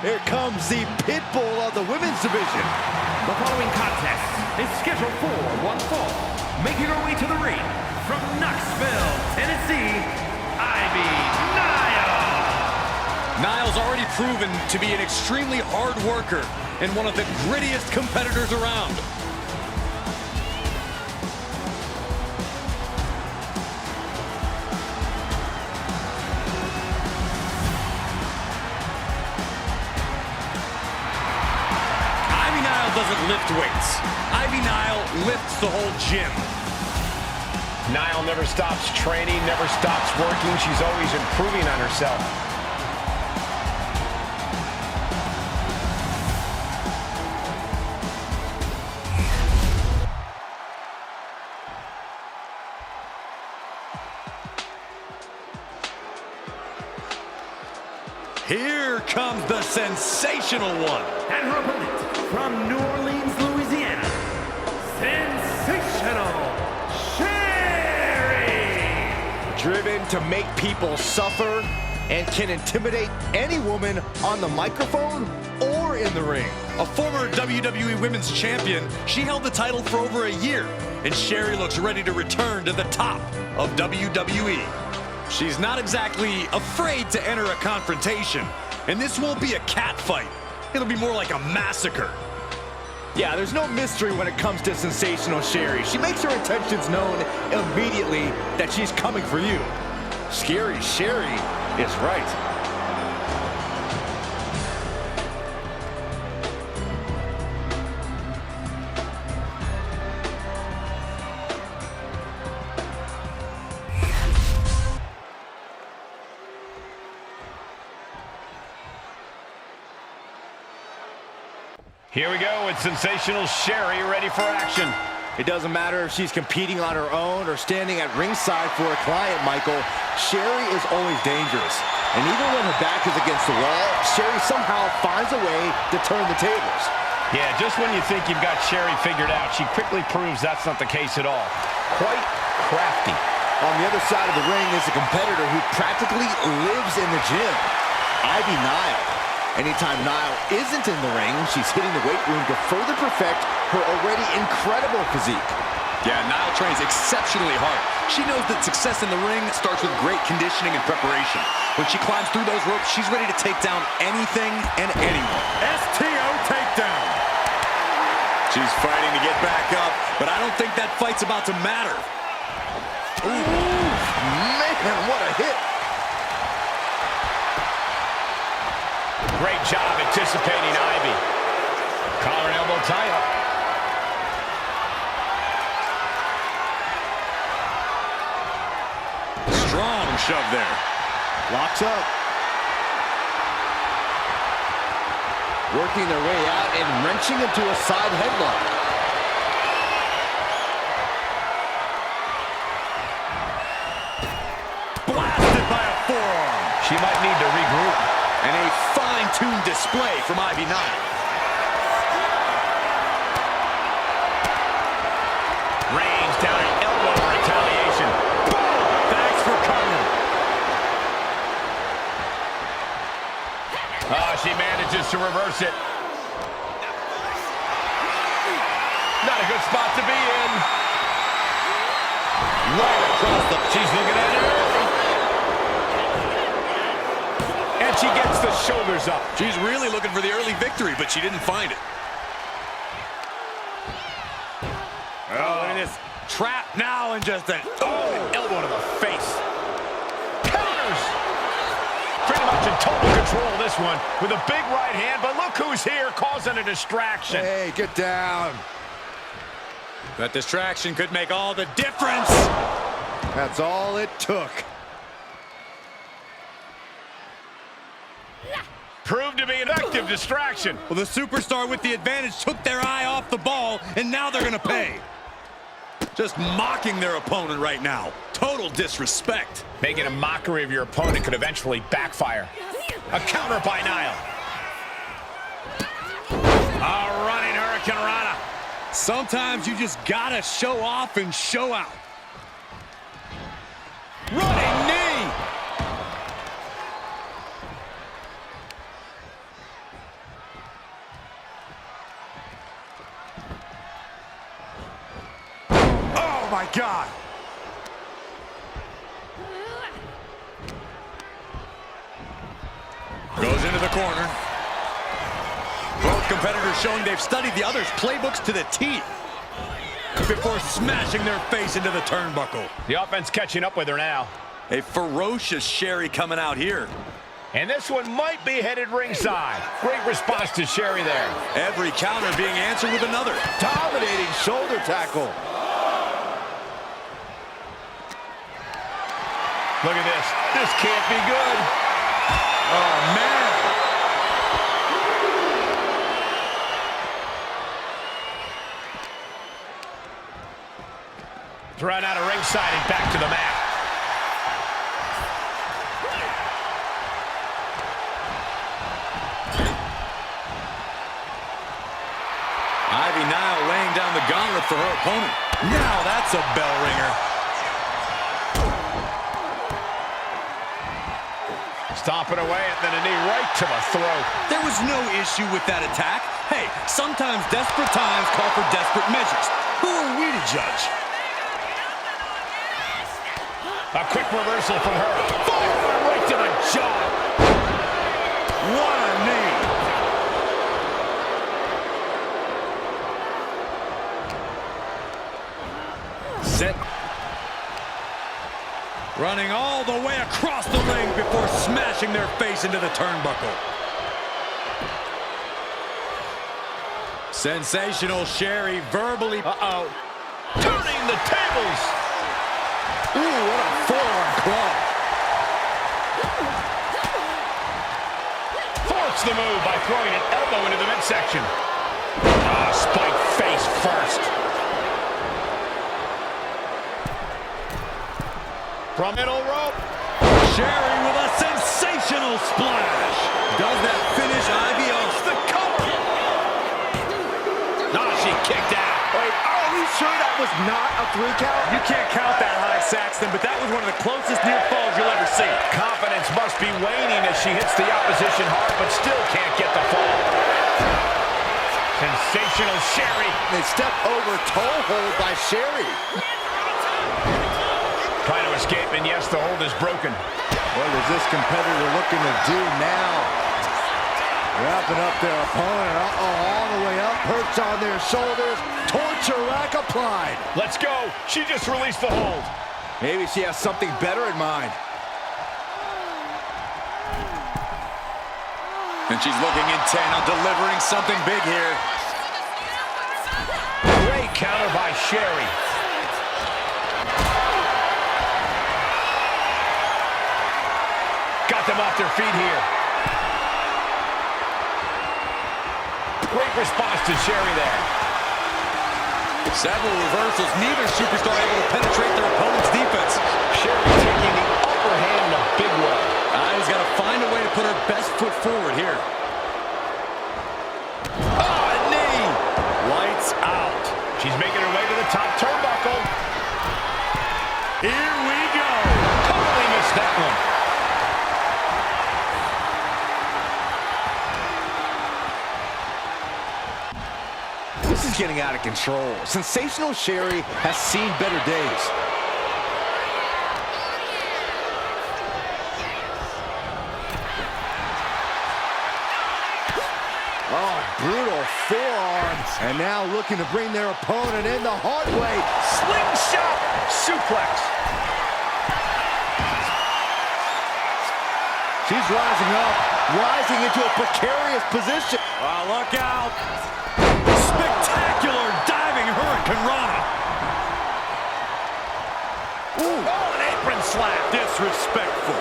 Here comes the pit bull of the women's division. The following contest is scheduled for one fall. Making her way to the ring from Knoxville, Tennessee, Ivy Nile. Nile's already proven to be an extremely hard worker and one of the grittiest competitors around. Doesn't lift weights. Ivy Nile lifts the whole gym. Nile never stops training, never stops working. She's always improving on herself. Here comes the sensational one. And her opponent from New Orleans, Louisiana, Sensational Sherri. Driven to make people suffer and can intimidate any woman on the microphone or in the ring. A former WWE Women's Champion, she held the title for over a year, and Sherri looks ready to return to the top of WWE. She's not exactly afraid to enter a confrontation, and this won't be a cat fight. It'll be more like a massacre. Yeah, there's no mystery when it comes to Sensational Sherri. She makes her intentions known immediately that she's coming for you. Scary Sherri is right. Here we go with Sensational Sherri ready for action. It doesn't matter if she's competing on her own or standing at ringside for a client, Michael. Sherri is always dangerous. And even when her back is against the wall, Sherri somehow finds a way to turn the tables. Yeah, just when you think you've got Sherri figured out, she quickly proves that's not the case at all. Quite crafty. On the other side of the ring is a competitor who practically lives in the gym, Ivy Nile. Anytime Nile isn't in the ring, she's hitting the weight room to further perfect her already incredible physique. Yeah, Nile trains exceptionally hard. She knows that success in the ring starts with great conditioning and preparation. When she climbs through those ropes, she's ready to take down anything and anyone. STO takedown. She's fighting to get back up, but I don't think that fight's about to matter. Ooh, man, what a hit. Great job anticipating Ivy. Collar and elbow tie-up. Strong shove there. Locks up. Working their way out and wrenching into a side headlock. Blasted by a forearm. She might need to regroup. And a fine-tuned display from Ivy Nile. Range down an elbow in retaliation. Boom! Thanks for coming. Oh, she manages to reverse it. Not a good spot to be in. Right across the... She's looking at it early. And she gets the shoulders up. She's really looking for the early victory, but she didn't find it. Oh, look at this. Trap now and just an elbow to the face. Counters. Pretty much in total control of this one with a big right hand, but look who's here causing a distraction. Hey, get down. That distraction could make all the difference. That's all it took. Proved to be an effective distraction. Well, the superstar with the advantage took their eye off the ball, and now they're going to pay. Just mocking their opponent right now. Total disrespect. Making a mockery of your opponent could eventually backfire. A counter by Nile. A running Hurricane Rana. Sometimes you just got to show off and show out. Running knee. my God. Goes into the corner. Both competitors showing they've studied the other's playbooks to the T before smashing their face into the turnbuckle. The offense catching up with her now. A ferocious Sherri coming out here. And this one might be headed ringside. Great response to Sherri there. Every counter being answered with another. Dominating shoulder tackle. Look at this. This can't be good. Oh, man. Thrown out of ringside and back to the mat. Ivy Nile laying down the gauntlet for her opponent. Now that's a bell ringer. Stomping away and then a knee right to the throat. There was no issue with that attack. Hey, sometimes desperate times call for desperate measures. Who are we to judge? A quick reversal from her. Forward right to the jaw. What a knee. Set. Running all the way across the ring before smashing their face into the turnbuckle. Sensational Sherri verbally. Turning the tables. Ooh, what a forearm club. Force the move by throwing an elbow into the midsection. Spike face first. From middle rope. Sherri with a sensational splash. Does that finish Ivy off? The cover. She kicked out. Wait, are we sure that was not a 3 count? You can't count that high, Saxton, but that was one of the closest near falls you'll ever see. Confidence must be waning as she hits the opposition hard, but still can't get the fall. Sensational Sherri. They step over toe hold by Sherri. Trying to escape, and yes, the hold is broken. What is this competitor looking to do now? Wrapping up their opponent. All the way up, perched on their shoulders. Torture rack applied. Let's go. She just released the hold. Maybe she has something better in mind. And she's looking intent on delivering something big here. Great counter by Sherri. Got them off their feet here. Great response to Sherri there. Several reversals. Neither superstar able to penetrate their opponent's defense. Sherri taking the upper hand in a big way. Ivy's got to find a way to put her best foot forward here. Oh, a knee. Lights out. She's making her way to the top turnbuckle. Here we go. Totally missed that one. This is getting out of control. Sensational Sherri has seen better days. Oh, brutal forearms. And now looking to bring their opponent in the hard way. Slingshot suplex. She's rising up, rising into a precarious position. Oh, look out. Spectacular diving Hurricane Rana. Ooh. Oh, an apron slap. Disrespectful.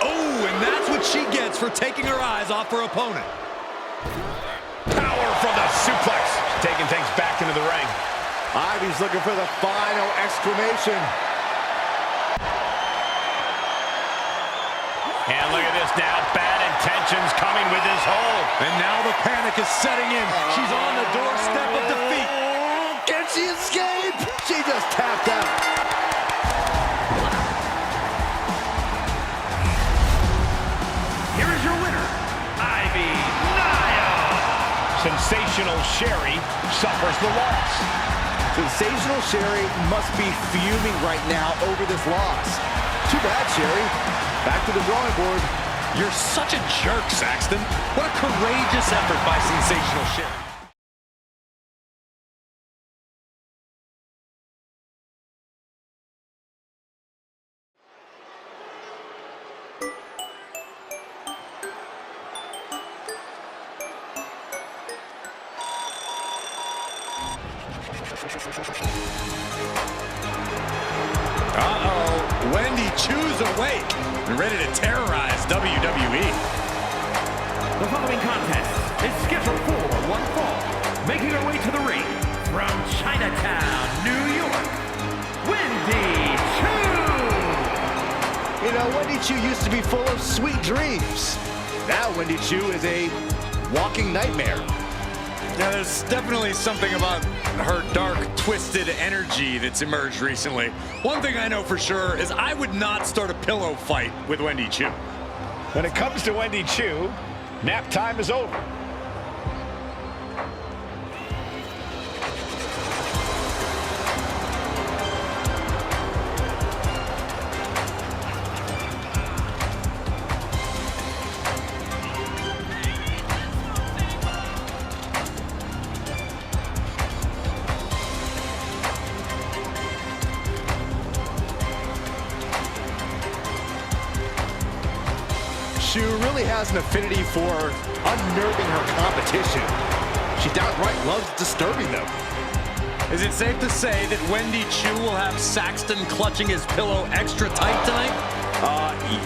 Oh, and that's what she gets for taking her eyes off her opponent. Power from the suplex. Taking things back into the ring. Ivy's looking for the final exclamation. And look at this now. Bad intentions coming with this hold. And now the panic is setting in. She's on the doorstep of defeat. Can she escape? She just tapped out. Here is your winner, Ivy Nile. Sensational Sherri suffers the loss. Sensational Sherri must be fuming right now over this loss. Too bad, Sherri. Back to the drawing board. You're such a jerk, Saxton. What a courageous effort by Sensational Sherri. Uh-oh, Wendy Choo's awake and ready to terrorize WWE. The following contest is scheduled for one fall. Making her way to the ring from Chinatown, New York, Wendy Choo! You know, Wendy Choo used to be full of sweet dreams. Now Wendy Choo is a walking nightmare. Now, there's definitely something about her dark, twisted energy that's emerged recently. One thing I know for sure is I would not start a pillow fight with Wendy Choo. When it comes to Wendy Choo, nap time is over. Choo really has an affinity for unnerving her competition. She downright loves disturbing them. Is it safe to say that Wendy Choo will have Saxton clutching his pillow extra tight tonight?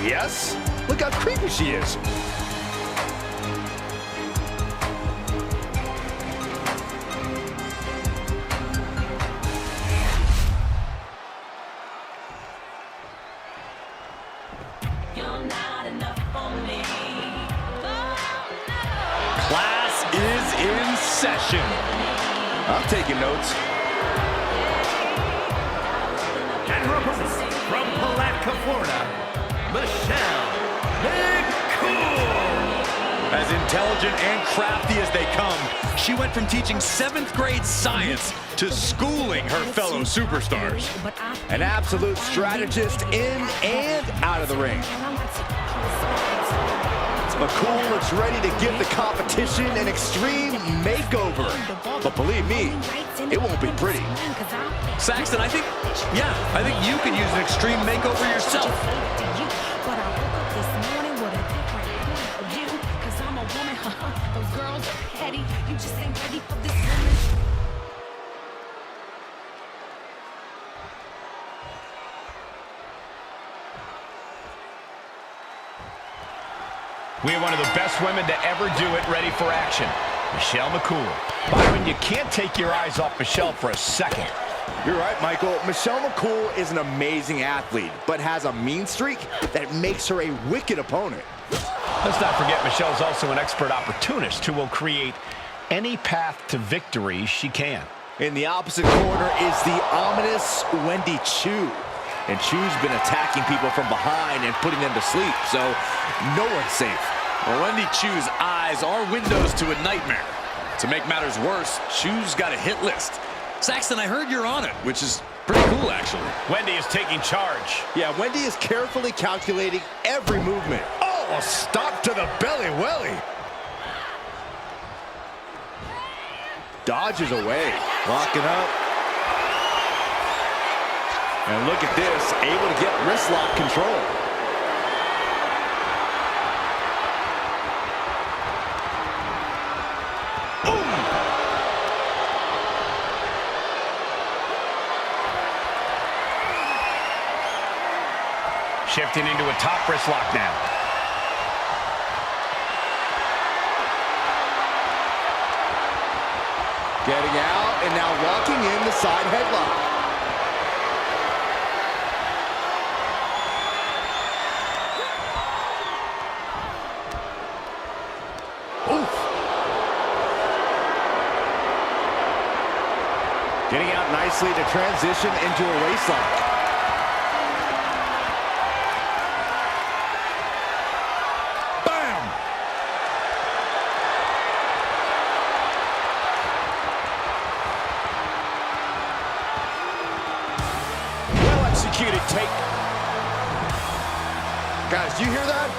Yes. Look how creepy she is. Class is in session. I'm taking notes. And her opponent from Palatka, Florida, Michelle McCool! As intelligent and crafty as they come, she went from teaching 7th grade science to schooling her fellow superstars. An absolute strategist in and out of the ring. McCool looks ready to give the competition an extreme makeover. But believe me, it won't be pretty. Saxton, I think you could use an extreme makeover yourself. We have one of the best women to ever do it ready for action, Michelle McCool. Byron, you can't take your eyes off Michelle for a second. You're right, Michael. Michelle McCool is an amazing athlete, but has a mean streak that makes her a wicked opponent. Let's not forget Michelle's also an expert opportunist who will create any path to victory she can. In the opposite corner is the ominous Wendy Choo. And Choo's been attacking people from behind and putting them to sleep, so no one's safe. Well, Wendy Choo's eyes are windows to a nightmare. To make matters worse, Choo's got a hit list. Saxton, I heard you're on it, which is pretty cool, actually. Wendy is taking charge. Yeah, Wendy is carefully calculating every movement. Oh, a stop to the belly welly. Dodges away, locking up. And look at this, able to get wrist lock control. Boom! Shifting into a top wrist lock now. Getting out and now locking in the side headlock. Getting out nicely to transition into a waist lock. Bam! take. Guys, do you hear that?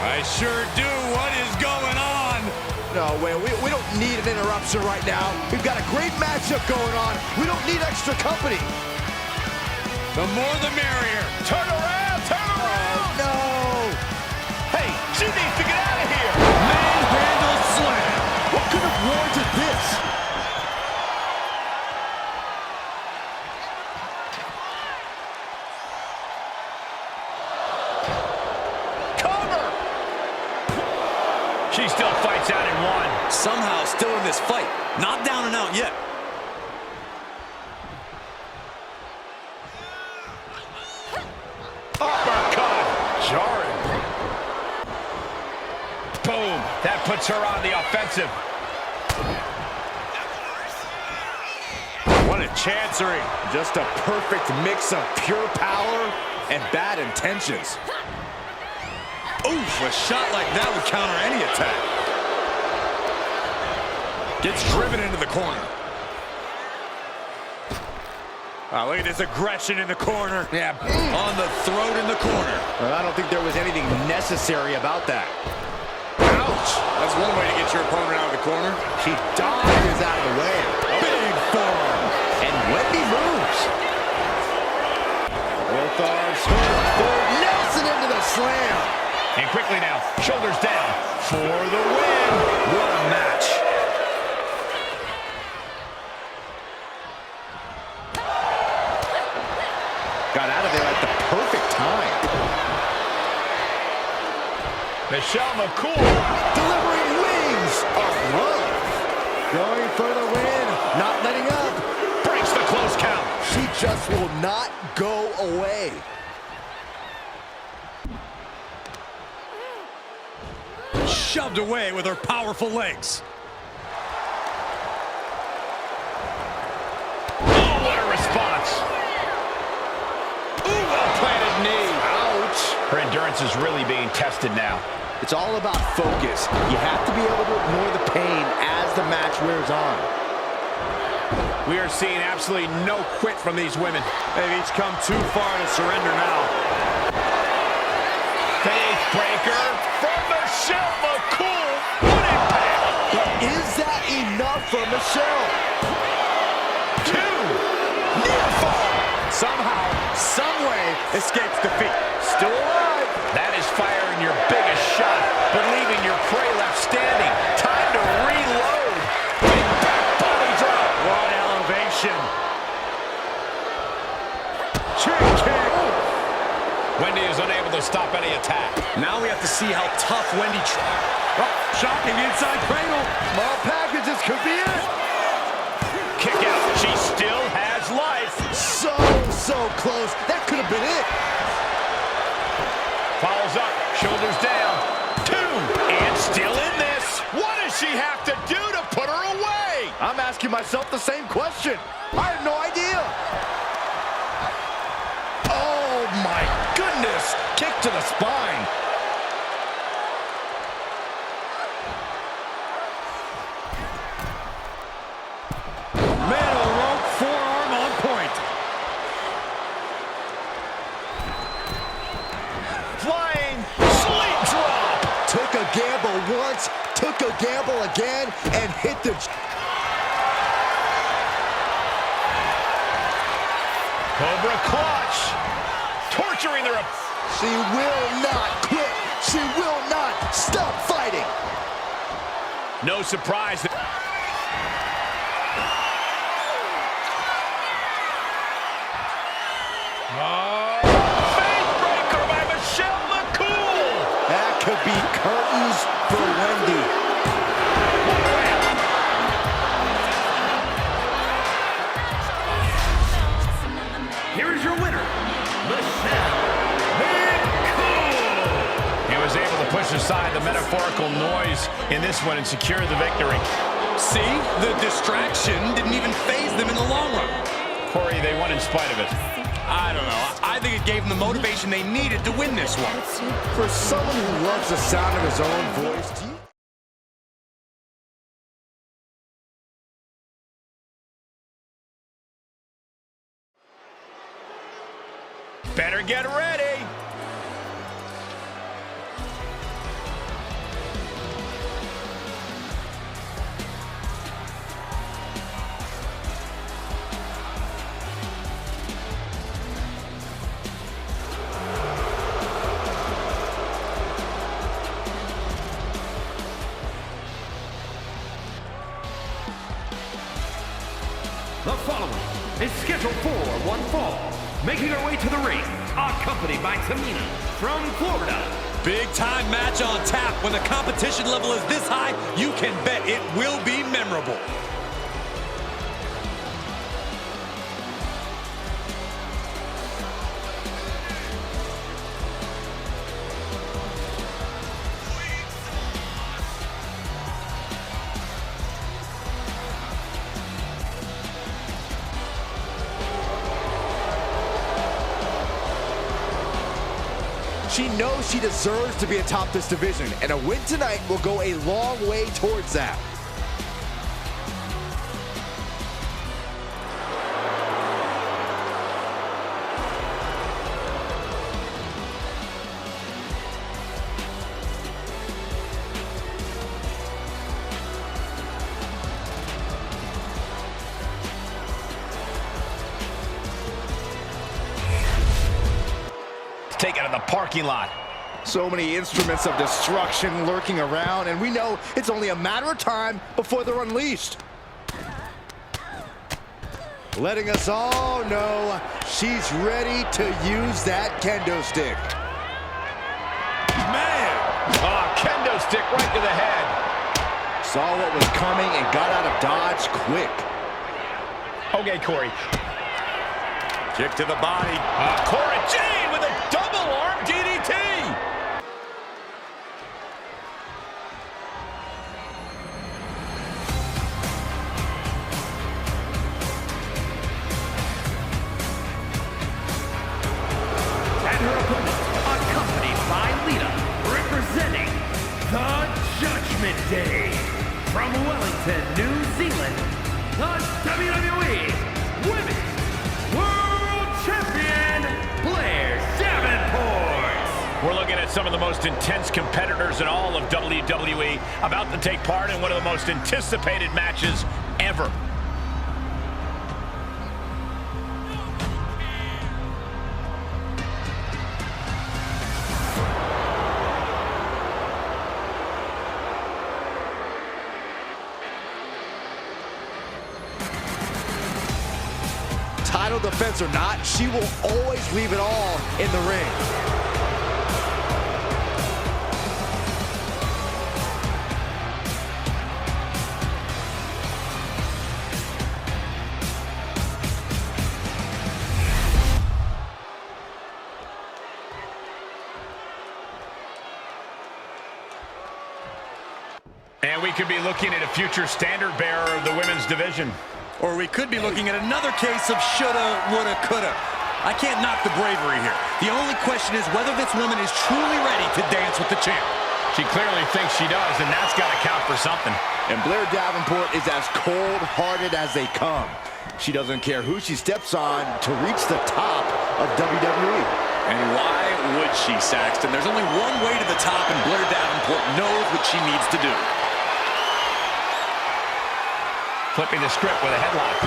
I sure do. What is going on? No way. We don't need an interruption right now. We've got a great matchup going on. We don't need extra company. The more the merrier. Turn around, turn around. No. Hey, she needs to get out of here. Manhandle slam. What could have warranted this? Cover. She still fights out in one. Somehow still in this fight. Not down and out yet. Uppercut. Jarring. Boom. That puts her on the offensive. What a chancery. Just a perfect mix of pure power and bad intentions. Oof, a shot like that would counter any attack. Gets driven into the corner. Oh, look at this aggression in the corner. Yeah. On the throat in the corner. Well, I don't think there was anything necessary about that. Ouch. That's one way to get your opponent out of the corner. She dodges out of the way. Big forearm. And Wendy moves. Both arms forward. Nelson into the slam. And quickly now, shoulders down for the win. What a match. Got out of there at the perfect time. Michelle McCool. Delivering wings of love. Going for the win. Not letting up. Breaks the close count. She just will not go away. Shoved away with her powerful legs. Oh, what a response. Ooh, well-planted knee. Ouch. Her endurance is really being tested now. It's all about focus. You have to be able to ignore the pain as the match wears on. We are seeing absolutely no quit from these women. They've each come too far to surrender now. Face breaker from Michelle McCool. What impact! But is that enough for Michelle? 2. Near fall. Somehow, someway, escapes defeat. Still alive. That is firing your biggest shot, but leaving your prey left standing. Time to reload. Big back body drop. What elevation. Chick kick. Wendy is unable to stop any attack. Now we have to see how tough Wendy Choo. Oh, shocking inside cradle. Small packages could be it. Kick out. She still has life. So close. That could have been it. Follows up. Shoulders down. 2. And still in this. What does she have to do to put her away? I'm asking myself the same question. I have no idea. Oh my goodness! Kick to the spine. Middle rope forearm on point. Flying sleep drop. Took a gamble once, took a gamble again, and hit the... Cobra clutch. Torturing their... She will not quit. She will not stop fighting. No surprise. Faith breaker by Michelle McCool. That could be curtains for Wendy. Here is your winner, Michelle McCool. He was able to push aside the metaphorical noise in this one and secure the victory. See? The distraction didn't even faze them in the long run. Corey, they won in spite of it. I don't know. I think it gave them the motivation they needed to win this one. For someone who loves the sound of his own voice, do you... Better get ready. The following is scheduled for one fall, making her way to the ring, accompanied by Tamina from Florida. Big time match on tap. When the competition level is this high, you can bet it will be memorable. She knows she deserves to be atop this division, and a win tonight will go a long way towards that. Taken to the parking lot. So many instruments of destruction lurking around, and we know it's only a matter of time before they're unleashed. Letting us all know she's ready to use that kendo stick. Man! Oh, kendo stick right to the head. Saw what was coming and got out of dodge quick. Okay, Corey. Kick to the body. Corey Jane with a double arm DDT. And her opponent, accompanied by Lita, representing the Judgment Day. From Wellington, New Zealand, the WWE Women's World Champion, Blair Davenport. We're looking at some of the most intense competitors in all of WWE, about to take part in one of the most anticipated matches ever. Title defense or not, she will always leave it all in the ring. And we could be looking at a future standard bearer of the women's division. Or we could be looking at another case of shoulda, woulda, coulda. I can't knock the bravery here. The only question is whether this woman is truly ready to dance with the champ. She clearly thinks she does, and that's got to count for something. And Blair Davenport is as cold-hearted as they come. She doesn't care who she steps on to reach the top of WWE. And why would she, Saxton? There's only one way to the top, and Blair Davenport knows what she needs to do. Flipping the script with a headlock.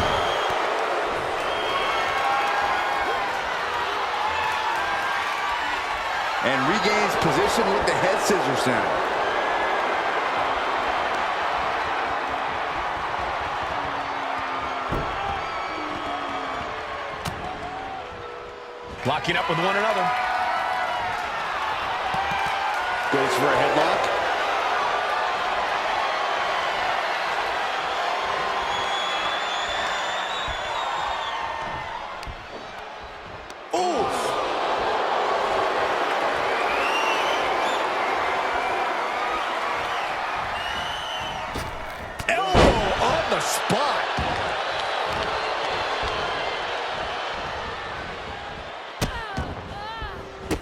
And regains position with the head scissors down. Locking up with one another. Goes for a headlock. Spot.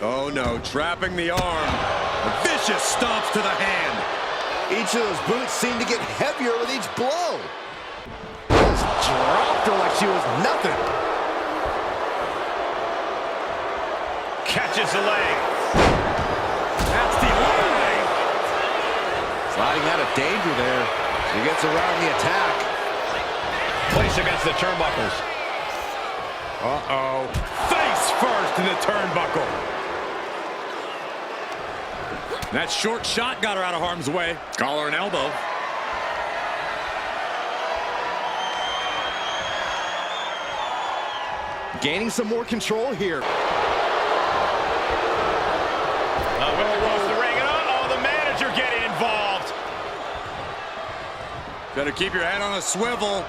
Oh no, trapping the arm. A vicious stomps to the hand. Each of those boots seem to get heavier with each blow. Just dropped her like she was nothing. catches the leg. That's the leg. Sliding out of danger there. She gets around the attack. Place against the turnbuckles. Uh-oh. Face first in the turnbuckle. That short shot got her out of harm's way. Collar and elbow. Gaining some more control here. Whip across the ring, and the manager getting involved. Better keep your head on a swivel.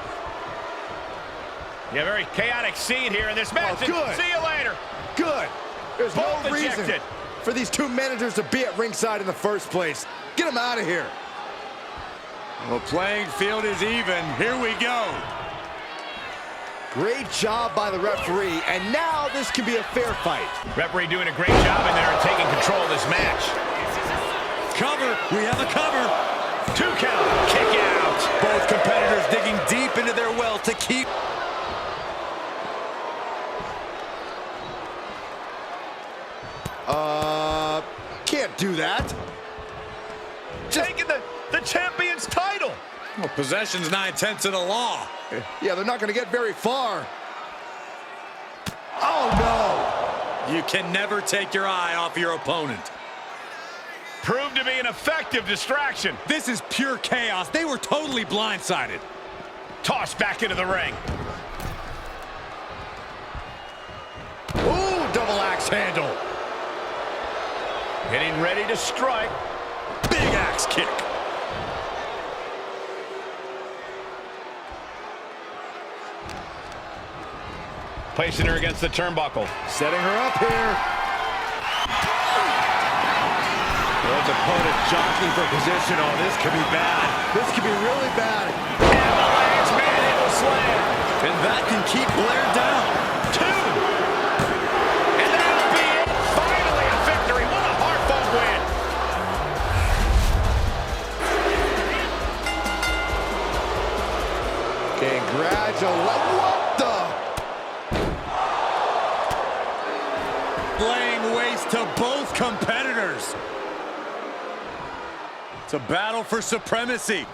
Yeah, very chaotic scene here in this match. Oh, good. See you later. Good. There's Both no reason ejected. for these two managers to be at ringside in the first place. Get them out of here. The playing field is even. Here we go. Great job by the referee, and now this can be a fair fight. Referee doing a great job in there and taking control of this match. Cover. We have a cover. 2 count. Kick out. Both competitors digging deep into their well to keep. Can't do that. Taking the champion's title. Well, possession's 9/10 of the law. Yeah, they're not going to get very far. Oh, no. You can never take your eye off your opponent. Proved to be an effective distraction. This is pure chaos. They were totally blindsided. Tossed back into the ring. Ooh, double axe handle. Getting ready to strike. Big axe kick. Placing her against the turnbuckle. Setting her up here. Both opponents jockeying for position. Oh, this could be bad. This could be really bad. And the last manhandle slam. And that can keep Blair down. 2. And that'll be it. Finally a victory. What a hard-fought win. Congratulations. What the? Laying waste to both competitors. It's a battle for supremacy.